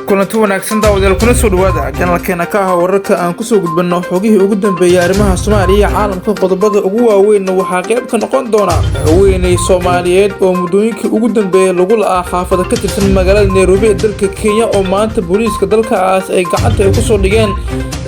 kulanti wanaagsan daawadayaal kuna soo dhawaada kanalkeena ka ah wararka aan ku soo gudbano xogihii ugu dambeeyay arrimaha Soomaaliya iyo caalamka qodobada ugu waaweyn waxa qayb ka noqon doona haweeney Soomaaliyeed oo muddooyinkii ugu dambeeyay lagu la'aa xaafada ka tirsan magaalada Nairobi ee dalka Kenya oo maanta booliska dalkaas ay gacanta ku soo dhigeen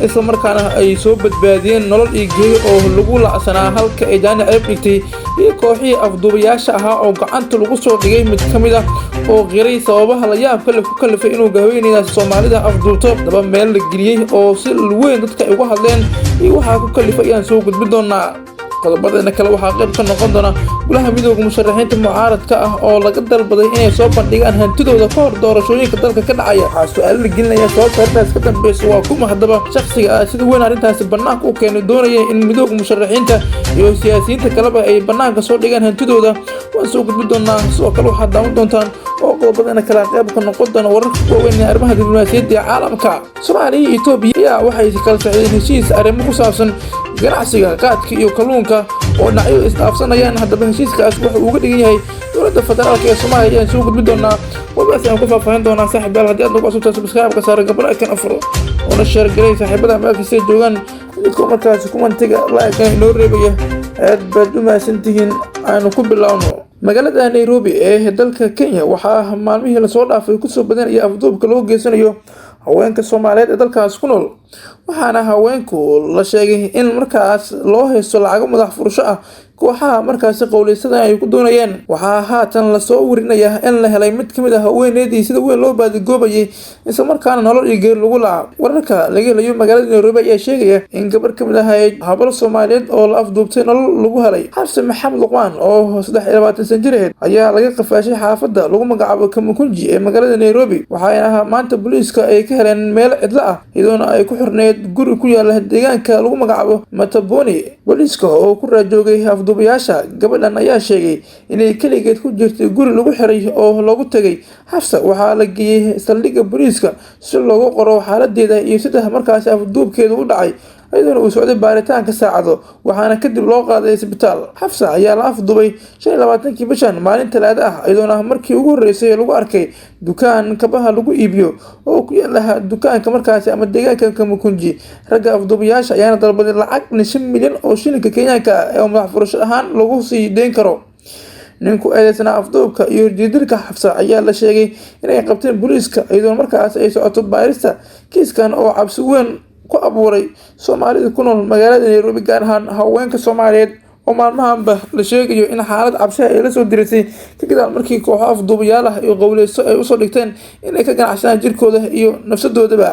isla markaana ay soo badbaadiyeen nolol iyo geeri oo lagu la'sanaa halka ay jaani ay dhigtay iyo kooxii afduubayaasha ahaa oo gacanta lagu soo dhigay mid kamid ah oo qiray sababaha la yaab kale ku kalifay inuu haweeneyda Soomaalida afduubto daba meel la geliyay oo si weyn dadka ay uga hadleen iyo waxa ku kalifay inaan soo gudbin doonaa qodobada kale waxa qayb ka noqon doona golaha midowga musharaxiinta mucaradka ah oo laga dalbaday inay soo bandhigaan hantidooda ka hor doorashooyinka dalka ka dhacaya waxa su'aalo la gelinaya sababta arrintaas ka dambeysay waa kuma hadaba shakhsiga sida weyn arrintaas banaanka u keenay doonaya in midowga musharaxiinta iyo siyaasiyiinta kaleba ay banaanka soo dhigaan hantidooda waan soo gudbin doonaa sidoo kale waxaad daawan doontaan oo qodobada kale qayb ka noqon doona wararka waaweyn ee arrimaha diblomaasiyadda ee caalamka Soomaaliya iyo Itoobiya waxay kala saxiixdeen heshiis arrimo ku saabsan ganacsiga qaadka iyo kalluunka oo dhacyo isdhaafsanayaan hadaba heshiiskaas waxa uu uga dhigan yahay dowladda federaalka ee Soomaaliya soo gudbin doona wadaas aan ku faahfaahin doona saaxiibayaal haddii aad nagu cusubtahay subscribe ka saar gabadha kan afro oo share garay saaxiibada meelkasta joogan idinku markaas kumantiga like inoo reebaya aad baad u mahadsantihiin aanu ku bilaawno magaalada Nairobi ee dalka Kenya waxa maalmihii la soo dhaafay ku soo badanaya afduubka loo geysanayo haweenka Soomaaliyeed ee dalkaas ku nool waxaana haweenku la sheegay in markaas loo haysto lacag madax furasho ah kooxaha markaas qowleysada ay ku doonayeen waxa haatan la soo warinayaa in la helay mid kamid ah haweeneydii sida weyn loo baadigoobayay isla markaana nolol iyo geeri lagu laa wararka laga helayo magaalada Nairobi ayaa sheegaya in gabar kamid ah hablo Soomaaliyeed oo la afduubtay nolol lagu helay xafsa Maxamed Luqmaan oo 23 sano jir ayaa laga qafaashay xaafada lagu magacaabo Kamukunji ee magaalada Nairobi waxaana maanta booliska ay ka heleen meel cidla ah idoona ay ku xirneed guri ku yaala deegaanka lagu magacaabo Mataboni booliska oo ku raajoogay afduubayaasha gabadhan ayaa sheegay inay kaligeed ku jirtay guri lagu xiray oo lagu tagay xafsa waxaa la geeyay saldhigga booliska si loogu qoro xaaladeeda iyo sida markaas afduubkeedu u dhacay ayadoo uu socday baaritaanka saacado waxaana kadib loo qaaday isbitaal xafsa ayaa la afduubay 25 bishan maalin Talaado ah ayadoo markii ugu horeysay lagu arkay dukaan kabaha lagu iibiyo oo ku yaala dukaanka markaas ama deegaanka Kamukunji ragga afduubayaasha ayaa dalbaday lacag 5 milyan oo shilinka Kenyaanka ee madax furasho ahaan lagu sii deyn karo ninku eedeysna afduubka iyo jiidilka xafsa ayaa la sheegay inay qabteen booliska ayadoo markaas ay socoto baarista kiiskan oo cabsi weyn ku abuuray Soomaalida ku nool magaalada Nairobi gaar ahaan haweenka Soomaaliyeed oo maalmahanba la sheegayo in xaalad cabsi ay la soo dirisay kadib markii kooxo afduubayaal ah iyo qowleyso ay u soo dhigteen inay ka ganacsadaan jirkooda iyo nafsadoodaba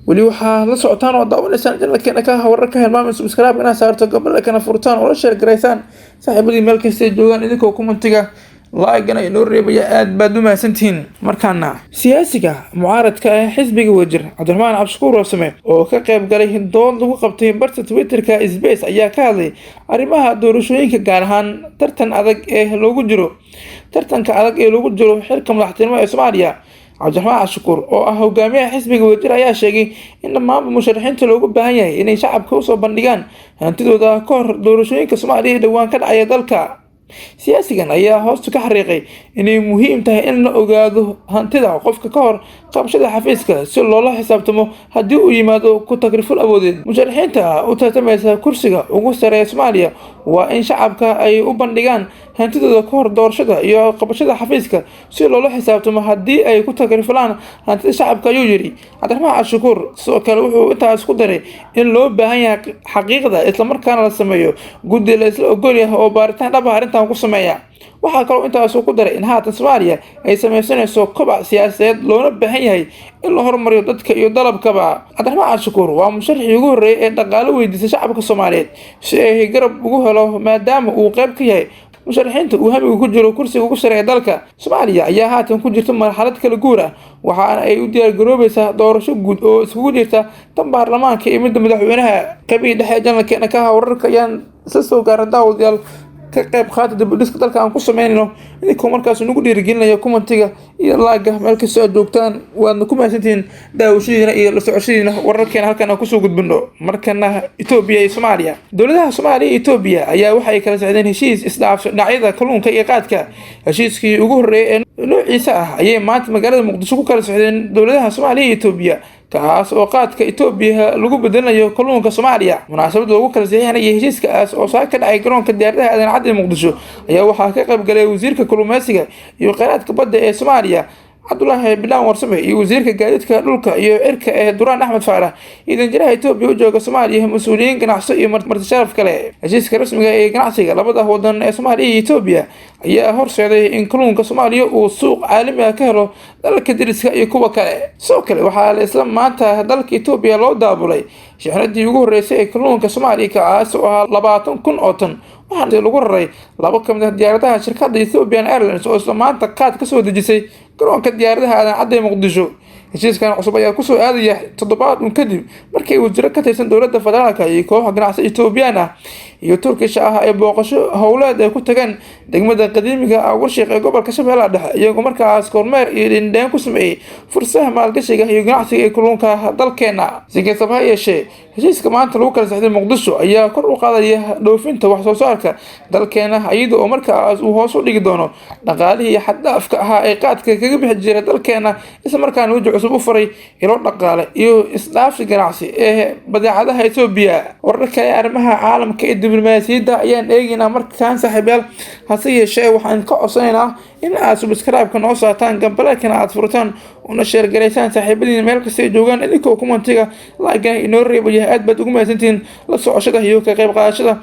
wali waxa la socotaan oo daawanaysan janalkeena ka wararka helmaam subscribe ina saarto gabadha kana furtaan oo la share gareysaan saaxiibadii meel kasta joogan idinkoo commentiga laagana inoo reebaya aad baad u mahadsantihiin markaana siyaasiga mucaradka ee xisbiga wajir Cabdiraxmaan Cabshukuur Warsame oo ka qayb galay dood lagu qabtay barta Twitterka Space ayaa ka hadlay arrimaha doorashooyinka gaar ahaan tartanka adag ee lagu jiro xilka madaxtinimada ee Soomaaliya Cabdiraxmaan Cabshukuur oo ah hogaamiyaha xisbiga wajir ayaa sheegay in dhammaan musharaxiinta loogu baahan yahay inay shacabka u soo bandhigaan hantidooda ka hor doorashooyinka Soomaaliya dhawaan ka dhacaya dalka siyaasigan ayaa hoosta ka xariiqay inay muhiim tahay in la ogaado hantida qofka ka hor qabashada xafiiska si loola xisaabtamo haddii uu yimaado ku tagriful awoodeed musharaxiinta u tartamaysa kursiga ugu sareeya Soomaaliya waa in shacabka ay u bandhigaan hantidooda ka hor doorashada iyo qabashada xafiiska si loola xisaabtamo haddii ay ku tagrifilaan hantida shacabka ayuu yiri Cabdiraxmaan Cabshukuur sidoo kale wuxuu intaas ku daray in loo baahan yahay xaqiiqda isla markaana la sameeyo guddi la isla ogol yahay oo baaritaan dhab ah arrintan ku sameeya waxa kale oo intaas ku daray in haatan Soomaaliya ay sameeysanayso kobac siyaasadeed loona baahan yahay in la horumariyo dadka iyo dalabkaba Cabdiraxmaan Cabshukuur waa musharaxii ugu horeeyay ee dhaqaale weydiisay shacabka Soomaaliyeed si ay garab ugu helo maadaama uu qayb ka yahay musharaxiinta uu hamiga ku jiro kursiga ugu sareeya dalka Soomaaliya ayaa haatan ku jirta marxalad kala guur ah waxaana ay u diyaar garoobaysaa doorasho guud oo isugu jirta tan baarlamaanka iyo mid madaxweynaha qabiil dhexe janalkeena ka wararka ayaan soo gaaray daawadayaal ka qayb qaata dib u dhiska dalka aan ku sameynayno idinkoo markaas nagu dhiirigelinaya commentiga iyo laaga meel kasta aad joogtaan waadna ku mahadsantihiin daawashadiina iyo la socoshadiina wararkeena halkan aan kusoo gudbino. markana Itoobiya iyo Soomaaliya, dowladaha Soomaaliya iyo Itoobiya ayaa waxay kala saxdeen heshiis isdhaafsi dhinacyada kalluunka iyo qaadka. heshiiskii ugu horeeyay ee noociisa ah ayay maanta magaalada Muqdisho ku kala saxdeen dowladaha Soomaaliya iyo Itoobiya, kaas oo qaadka Itoobiya lagu bedelayo kalluunka Soomaaliya. munaasabad lagu kala saxiixanayay heshiiskaas oo ka dhacay garoonka diyaaradaha aadan cadde Muqdisho ayaa waxaa ka qayb galay wasiirka kalluumeysiga iyo kheyraadka badda ee Soomaaliya Cabdullaahi Bilaan Warsame iyo wasiirka gaadiidka dhulka iyo cirka ee Duraan Axmed Faarax iyo danjiraha Itoobiya u jooga Soomaaliya mas'uuliyiin ganacsi iyo marti sharaf kale. heshiiska rasmiga ee ganacsiga labada wadan ee Soomaaliya iyo Itoobiya ayaa horseeday in kalluunka Soomaaliya uu suuq caalami ah ka helo dalalka deriska iyo kuwa kale. sidoo kale waxaa la isla maanta dalka Itoobiya loo daabulay shixnadii ugu horeysay ee kalluunka Soomaaliya kaas oo ah 20,000 oo tan, waxaana lagu raray laba ka mid ah diyaaradaha shirkadda Ethiopian Airlines oo isla maanta qaad ka soo dejisay garoonka diyaaradaha aadan cadde Muqdisho. heshiiskan cusub ayaa kusoo aadaya toddobaad kadib markii wasiiro ka tirsan dowladda federaalka iyo koox ganacsi Itoobiyaan ah iyo Turkish ah ay booqasho howleed ay ku tageen degmada qadiimiga ah Warshiq ee gobolka Shabeellaha Dhexe, iyagoo markaas kormeer iyo dhindheen ku sameeyay fursadaha maalgashiga iyo ganacsiga ee kalluunka dalkeena. si kastaba ha yeeshee, heshiiska maanta lagu kala saxday Muqdisho ayaa kor u qaadaya dhoofinta wax soo saarka dalkeena iyada oo markaas uu hoos u dhigi doono dhaqaalihii xad dhaafka ahaa ee qaadka kaga bixi jiray dalkeena, isla markaana uu cusub u furay ilo dhaqaale iyo isdhaafsi ganacsi ee badeecadaha Itoobiya. wararka arrimaha caalamka ee diblomaasiyadda ayaan eegaynaa markaan saaxiibayaal, hase yeeshee waxaan ka codsanaynaa in aad subscribe-ka noo saataan, gambaleelkana aad furtaan una share gareysaan saaxiibadiina meel kasta ay joogaan, idinkoo commentiga like inoo reebaya. aad baad ugu mahadsantihiin la socoshada iyo ka qayb qaadashada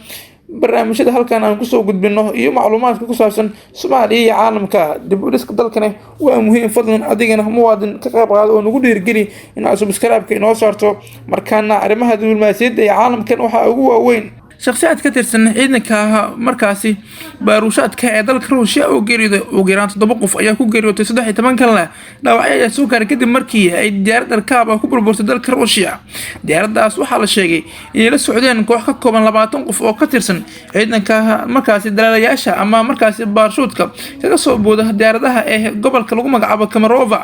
barnaamijyada halkan aan kusoo gudbino iyo macluumaadka ku saabsan Soomaaliya iyo caalamka. dib u dhiska dalkana waa muhiim, fadlan adigana muwaadin ka qayb qaado oo nagu dhiirigeli in aad subscribe-ka inoo saarto. markaana arrimaha diblomaasiyadda ee caalamkan waxaa ugu waaweyn shakhsiyaad ka tirsan ciidanka markaasi baaruushaadka ee dalka Ruushia oo geeriyooday ugu yaraan 7 qof ayaa ku geeriyootay 13 kalena dhaawacyo ayaa soo gaaray kadib markii ay diyaarad rakaab ah ku burburtay dalka Ruushia. diyaaradaas waxaa la sheegay inay la socdeen koox ka kooban 20 qof oo ka tirsan ciidanka markaasi dalaalayaasha ama markaasi baarshuudka kaga soo booda diyaaradaha ee gobolka lagu magacaabo Kamarova.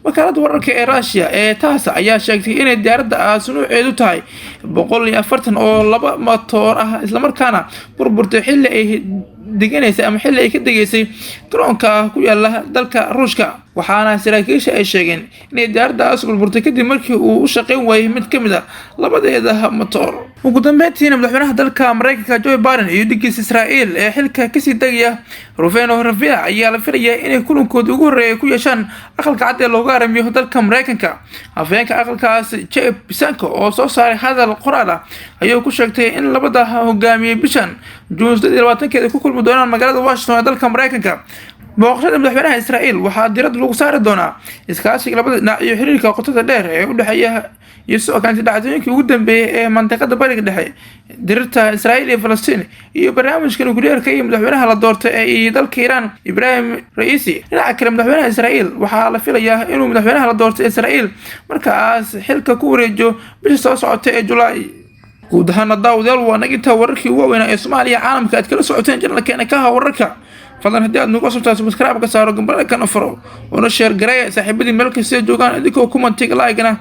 wakaaladda wararka ee Russia ee taas ayaa sheegtay inay diyaaradaas nuuceedu tahay 140 oo laba matoor isla markaana burburtay xilli ay degenaysay ama xilli ay ka degeysay garoonka ku yaala dalka Ruushka. waxaana saraakiisha ay sheegeen inay diyaaradaas burburtay kadib markii uu u shaqeyn waayay mid ka mid ah labadeeda matoor. ugu dambeyntiina madaxweynaha dalka Mareykanka Joe Biden iyo dhigiisa Israa'iil ee xilka kasii degaya Rufeeno Ravia ayaa la filayaa inay kulankooda ugu horeeyay ku yeeshaan aqalka cad ee looga aramiyo dalka Mareykanka. afhayeenka aqalkaas Jeff Sessions oo soo saaray hadal qoraal ah ayuu ku sheegtay in labada hogaamiye bishan June 20 ku kulmi doonaan magaalada Washington ee dalka Mareykanka. booqashada madaxweynaha Israa'iil waxaa diiradda lagu saari doonaa iskaashiga labada dhinac iyo xiriirka qotada dheer ee u dhexeeya iyo soo kaanti dhacdooyinkii ugu dambeeyay ee mantiqada bariga dhexe, dirirta Israa'iil iyo Falastiin iyo barnaamijka nukliyeerka iyo madaxweynaha la doortay ee dalka Iran Ibrahim Raisi. dhinaca kale, madaxweynaha Israa'iil waxaa la filayaa inuu madaxweynaha la doortay Israa'iil markaas xilka ku wareejiyo bisha soo socota ee July. guud ahaan daawadayaal waa naginta wararkii ugu waaweynaa ee Soomaaliya caalamka aad kala socoteen channelkeena ka wararka. fadlan haddii aad nagu cusubtahay subscribe-ka saaro, gambaleelkana furo una share gareeya saaxiibadii meel kasta joogaan, idinkoo commentiga like-na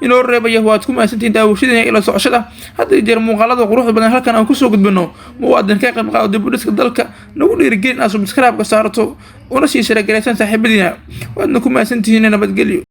inoo reebaya. waad ku mahadsantihiin daawashadiina iyo la socoshada. hadda jeer muuqaalada quruxda badan halkan aan kusoo gudbino, muwaadin ka qayb qaado dib u dhiska dalka, nagu dhiirigelin aad subscribe-ka saarto una sii share gareysaan saaxiibadiina. waadna ku mahadsantihiin. nabadgelyo.